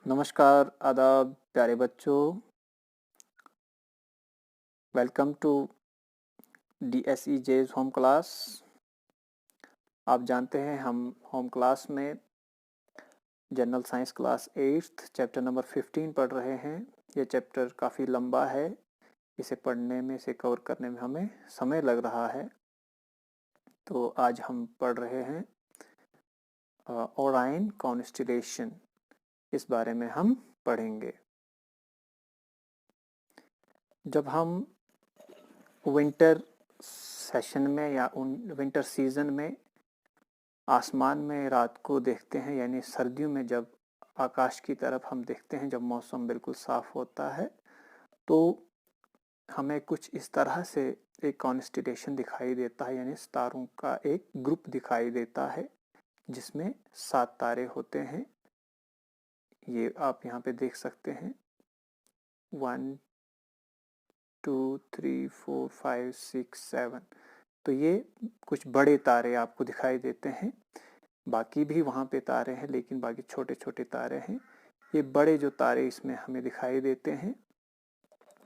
नमस्कार, आदाब प्यारे बच्चों। वेलकम टू DSE जेज होम क्लास। आप जानते हैं हम होम क्लास में general science class 8th chapter number 15 पढ़ रहे हैं। ये चैप्टर काफ़ी लंबा है, इसे पढ़ने में, इसे कवर करने में हमें समय लग रहा है। तो आज हम पढ़ रहे हैं ओराइन कॉन्स्टेलेशन, इस बारे में हम पढ़ेंगे। जब हम विंटर सेशन में या विंटर सीजन में आसमान में रात को देखते हैं, यानी सर्दियों में जब आकाश की तरफ हम देखते हैं, जब मौसम बिल्कुल साफ होता है, तो हमें कुछ इस तरह से एक कॉन्स्टेलेशन दिखाई देता है, यानी तारों का एक ग्रुप दिखाई देता है जिसमें 7 तारे होते हैं। ये आप यहाँ पे देख सकते हैं 1 2 3 4 5 6 7। तो ये कुछ बड़े तारे आपको दिखाई देते हैं। बाकी भी वहाँ पे तारे हैं, लेकिन बाकी छोटे छोटे तारे हैं। ये बड़े जो तारे इसमें हमें दिखाई देते हैं,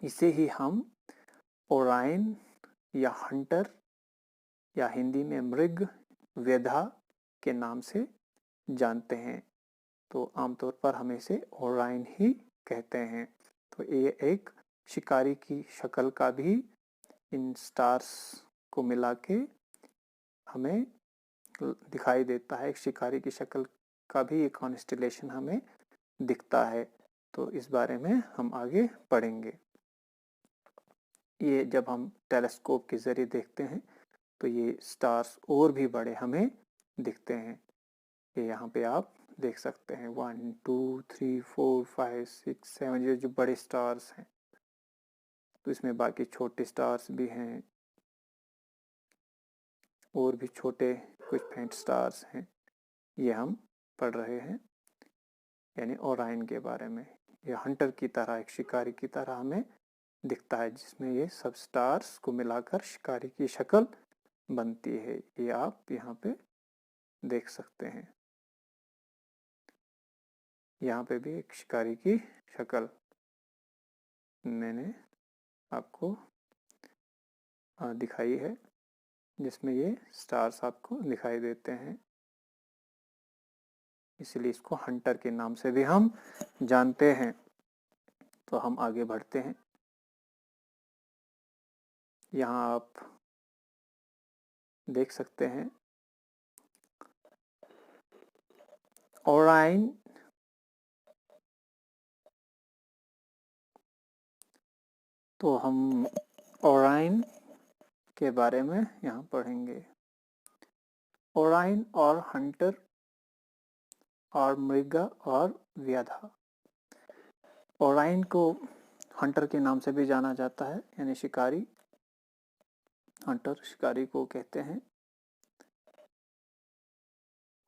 इसे ही हम ओराइन या हंटर या हिंदी में मृग वेधा के नाम से जानते हैं। तो आमतौर पर हम इसे ओराइन ही कहते हैं। तो ये एक शिकारी की शक्ल का भी इन स्टार्स को मिला के हमें दिखाई देता है। एक शिकारी की शक्ल का भी एक कॉन्स्टेलेशन हमें दिखता है। तो इस बारे में हम आगे पढ़ेंगे। ये जब हम टेलीस्कोप के जरिए देखते हैं तो ये स्टार्स और भी बड़े हमें दिखते हैं। ये यहाँ पे आप देख सकते हैं 1 2 3 4 5 6 7, ये जो बड़े स्टार्स हैं। तो इसमें बाकी छोटे स्टार्स भी हैं और भी छोटे कुछ फेंट स्टार्स हैं। ये हम पढ़ रहे हैं, यानी ओराइन के बारे में। ये हंटर की तरह, एक शिकारी की तरह हमें दिखता है, जिसमें ये सब स्टार्स को मिलाकर शिकारी की शक्ल बनती है। ये आप यहाँ पे देख सकते हैं। यहाँ पे भी एक शिकारी की शक्ल मैंने आपको दिखाई है, जिसमें ये स्टार्स आपको दिखाई देते हैं। इसलिए इसको हंटर के नाम से भी हम जानते हैं। तो हम आगे बढ़ते हैं। यहाँ आप देख सकते हैं ओराइन तो हम ओराइन के बारे में यहाँ पढ़ेंगे। ओराइन और हंटर और मृगा और व्याधा। ओराइन को हंटर के नाम से भी जाना जाता है, यानी शिकारी। हंटर शिकारी को कहते हैं।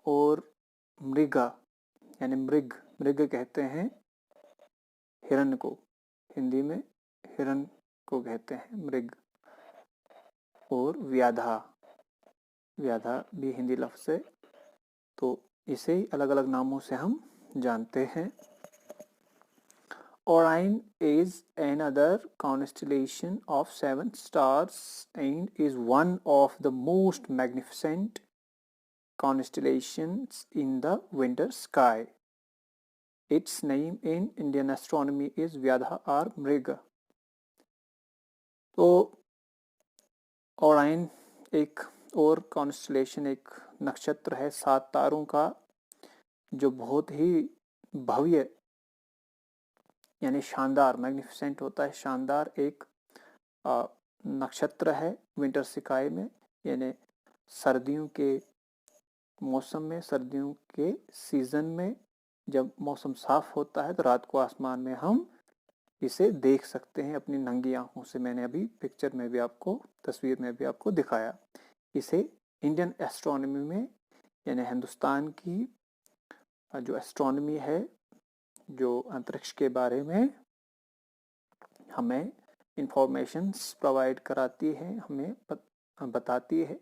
और मृगा यानी मृग, मृग कहते हैं हिरण को। हिंदी में हिरण को कहते हैं मृग। और व्याधा, व्याधा भी हिंदी लफ्ज है। तो इसे अलग अलग नामों से हम जानते हैं। Orion is another constellation of 7 stars and is one of the most magnificent constellations in the winter sky. Its name in Indian astronomy is Vyadha or Mriga. तो ओराइन एक और कॉन्स्टेलेशन, एक नक्षत्र है 7 तारों का, जो बहुत ही भव्य यानी शानदार, मैग्निफिसेंट होता है। शानदार एक नक्षत्र है विंटर स्काई में, यानी सर्दियों के मौसम में, सर्दियों के सीजन में जब मौसम साफ होता है तो रात को आसमान में हम इसे देख सकते हैं अपनी नंगी आंखों से। मैंने अभी पिक्चर में भी आपको, तस्वीर में भी आपको दिखाया। इसे इंडियन एस्ट्रोनॉमी में, यानी हिंदुस्तान की जो एस्ट्रोनॉमी है, जो अंतरिक्ष के बारे में हमें इंफॉर्मेशंस प्रोवाइड कराती है, हमें बताती है,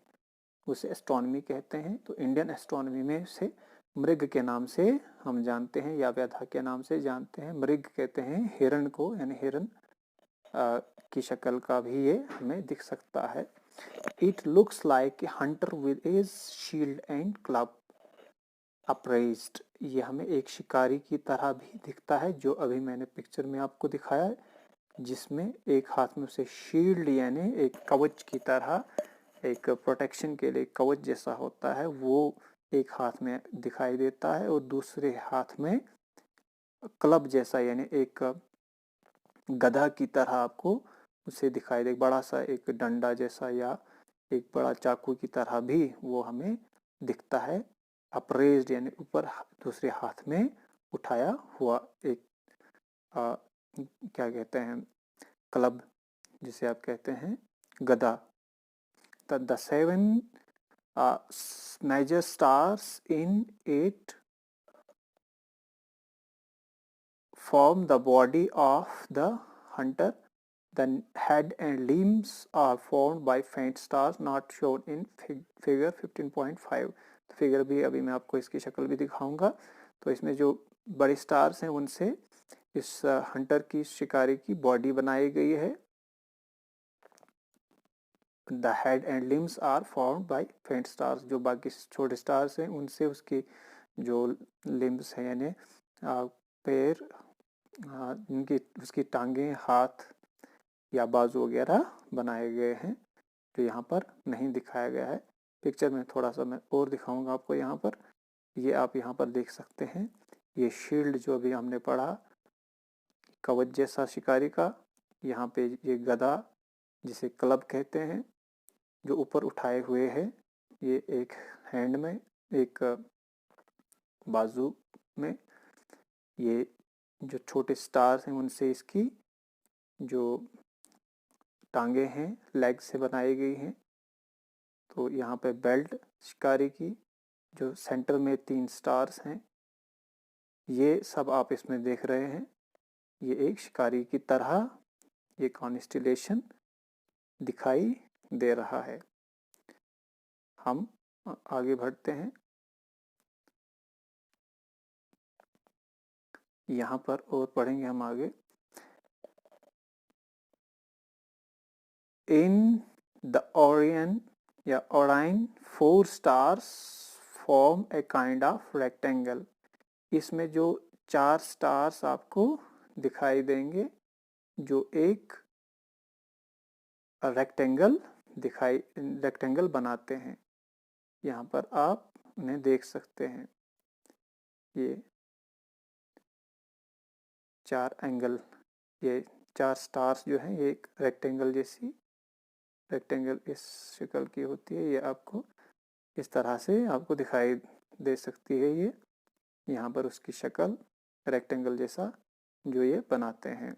उसे एस्ट्रोनॉमी कहते हैं। तो इंडियन एस्ट्रोनॉमी में से मृग के नाम से हम जानते हैं या व्याधा के नाम से जानते हैं। मृग कहते हैं हिरण को, यानी हिरण की शक्ल का भी ये हमें दिख सकता है। It looks like a Hunter with his shield and club appraised. ये हमें एक शिकारी की तरह भी दिखता है, जो अभी मैंने पिक्चर में आपको दिखाया है, जिसमें एक हाथ में उसे शील्ड यानी एक कवच की तरह, एक प्रोटेक्शन के लिए कवच जैसा होता है, वो एक हाथ में दिखाई देता है, और दूसरे हाथ में क्लब जैसा यानी एक गधा की तरह आपको उसे दिखाई दे, बड़ा सा एक डंडा जैसा या एक बड़ा चाकू की तरह भी वो हमें दिखता है। अप्रेज्ड यानी ऊपर दूसरे हाथ में उठाया हुआ एक क्या कहते हैं, क्लब, जिसे आप कहते हैं गदा। The seven major stars in it form the body of the hunter. The head and limbs are formed by faint stars not shown in figure 15.5. तो फिगर भी अभी मैं आपको इसकी शक्ल भी दिखाऊंगा। तो इसमें जो बड़ी स्टार्स हैं उनसे इस हंटर की, शिकारी की बॉडी बनाई गई है। The head and limbs are formed by faint stars. जो बाकी छोटे स्टार्स हैं उनसे उसकी जो लिम्ब्स हैं यानी पैर, इनकी उसकी टांगें, हाथ या बाजू वगैरह बनाए गए हैं, जो यहाँ पर नहीं दिखाया गया है। पिक्चर में थोड़ा सा मैं और दिखाऊंगा आपको। यहाँ पर ये आप यहाँ पर देख सकते हैं, ये शील्ड जो अभी हमने पढ़ा, कवच जैसा शिकारी का, यहाँ पे ये गदा जिसे क्लब कहते हैं जो ऊपर उठाए हुए है, ये एक हैंड में, एक बाजू में। ये जो छोटे स्टार्स हैं उनसे इसकी जो टांगे हैं लेग से बनाई गई हैं। तो यहाँ पे बेल्ट शिकारी की, जो सेंटर में 3 स्टार्स हैं, ये सब आप इसमें देख रहे हैं। ये एक शिकारी की तरह ये कॉन्स्टेलेशन दिखाई दे रहा है। हम आगे बढ़ते हैं। यहाँ पर और पढ़ेंगे हम आगे। इन द ओरियन या ओराइन 4 stars form a kind of rectangle. इसमें जो 4 स्टार्स आपको दिखाई देंगे जो एक रेक्टेंगल बनाते हैं। यहाँ पर आप उन्हें देख सकते हैं, ये 4 एंगल, ये 4 स्टार्स जो हैं ये एक रेक्टेंगल जैसी, रेक्टेंगल इस शक्ल की होती है। ये आपको इस तरह से आपको दिखाई दे सकती है। ये यहाँ पर उसकी शक्ल रेक्टेंगल जैसा जो ये बनाते हैं।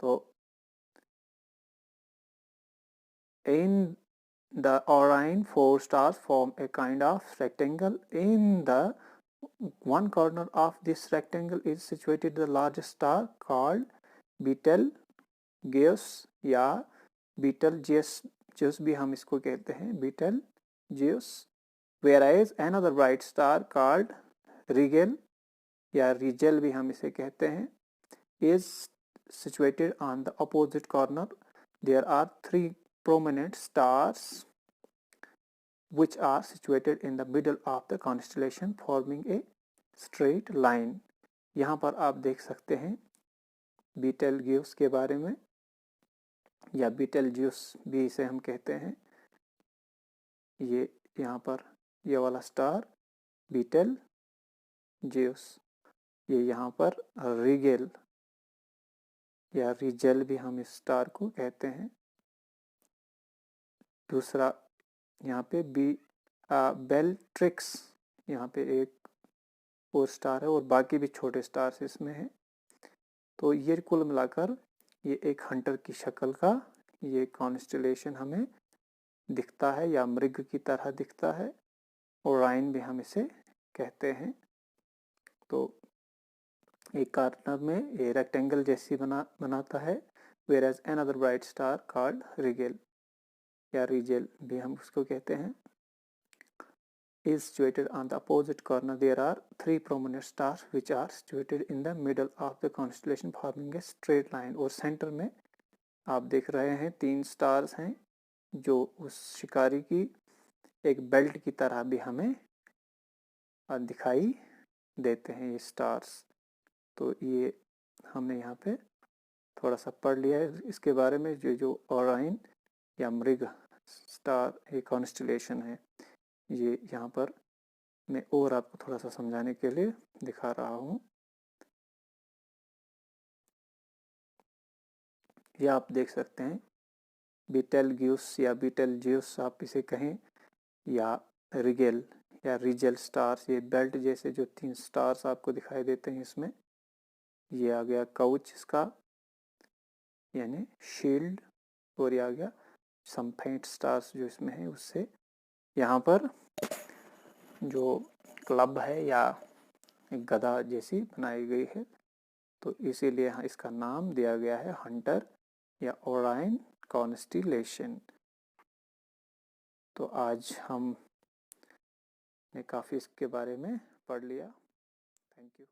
तो in the Orion 4 stars form a kind of rectangle. In the one corner of this rectangle is situated the largest star called Betelgeuse या Betelgeuse भी हम इसको कहते हैं, Betelgeuse, whereas another bright star called Rigel या Rigel भी हम इसे कहते हैं is situated on the opposite corner. There are 3 prominent stars which are situated in the middle of the constellation forming a straight line. यहाँ पर आप देख सकते हैं बीटलग्यूस के बारे में, या बीटलज्यूस भी इसे हम कहते हैं। ये यहाँ पर ये वाला स्टार बीटलज्यूस, ये यहाँ पर रिगेल या रिजेल भी हम इस स्टार को कहते हैं। दूसरा यहाँ पे बेल्ट्रिक्स, यहाँ पे एक और स्टार है और बाकी भी छोटे स्टार्स इसमें हैं। तो ये कुल मिलाकर ये एक हंटर की शक्ल का ये कॉन्स्टेलेशन हमें दिखता है या मृग की तरह दिखता है। ओराइन भी हम इसे कहते हैं। तो एक कार्नर में ये रेक्टेंगल जैसी बनाता है, whereas another bright star called Rigel या रिजेल भी हम उसको कहते हैं। is situated on the opposite corner. There are 3 prominent stars which are situated in the middle of the constellation forming a straight line. और सेंटर में आप देख रहे हैं 3 स्टार्स हैं जो उस शिकारी की एक बेल्ट की तरह भी हमें दिखाई देते हैं ये स्टार्स। तो ये हमने यहाँ पे थोड़ा सा पढ़ लिया है इसके बारे में। जो ओराइन या मृग स्टार एक कॉन्स्टलेशन है, ये यहाँ पर मैं और आपको थोड़ा सा समझाने के लिए दिखा रहा हूँ। ये आप देख सकते हैं बीटलग्यूस या बीटलज्यूस आप इसे कहें, या रिगेल या रिजल स्टार्स। ये बेल्ट जैसे जो 3 स्टार्स आपको दिखाई देते हैं इसमें, ये आ गया काउच इसका यानी शील्ड, और ये आ गया सम फेंट स्टार्स जो इसमें है उससे। यहाँ पर जो क्लब है या एक गदा जैसी बनाई गई है, तो इसीलिए इसका नाम दिया गया है हंटर या ओराइन कॉन्स्टिलेशन। तो आज हमने काफ़ी इसके बारे में पढ़ लिया। Thank you.